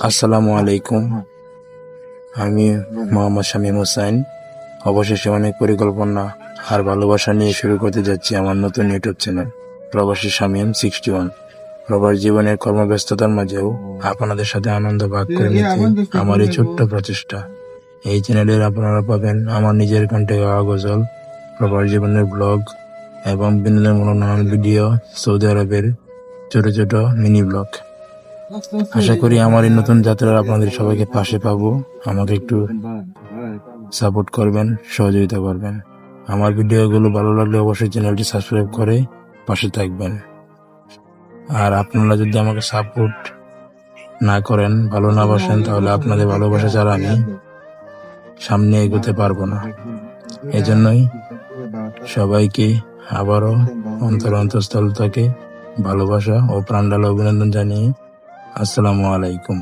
আসসালামু আলাইকুম। আমি মোহাম্মদ শামীম হোসাইন। অবশেষে অনেক পরিকল্পনা আর ভালোবাসা নিয়ে শুরু করতে যাচ্ছি আমার নতুন ইউটিউব চ্যানেল প্রবাসী শামীম 61। প্রবাস জীবনের কর্মব্যস্ততার মাঝেও আপনাদের সাথে আনন্দ ভাগ করে নিতে আমার এই ছোট্ট প্রচেষ্টা। এই চ্যানেলের আপনারা পাবেন আমার নিজের কণ্ঠে গাওয়া গজল, প্রবাস জীবনের ব্লগ এবং বিনোদনমূলক নানান ভিডিও, সৌদি আরবের ছোট ছোট মিনি ব্লগ। আশা করি আমার এই নতুন যাত্রা আপনাদের সবাইকে পাশে পাবো। আমাকে একটু সাপোর্ট করবেন, সহযোগিতা করবেন। আমার ভিডিওগুলো ভালো লাগলে অবশ্যই চ্যানেলটি সাবস্ক্রাইব করে পাশে থাকবেন। আর আপনারা যদি আমাকে সাপোর্ট না করেন, ভালো না বাসেন, তাহলে আপনাদের ভালোবাসা ছাড়া আমি সামনে এগোতে পারবো না। এজন্যই সবাইকে আবারও অন্তঃস্থল থেকে ভালোবাসা ও প্রাণঢালা অভিনন্দন জানিয়ে আসসালামু আলাইকুম।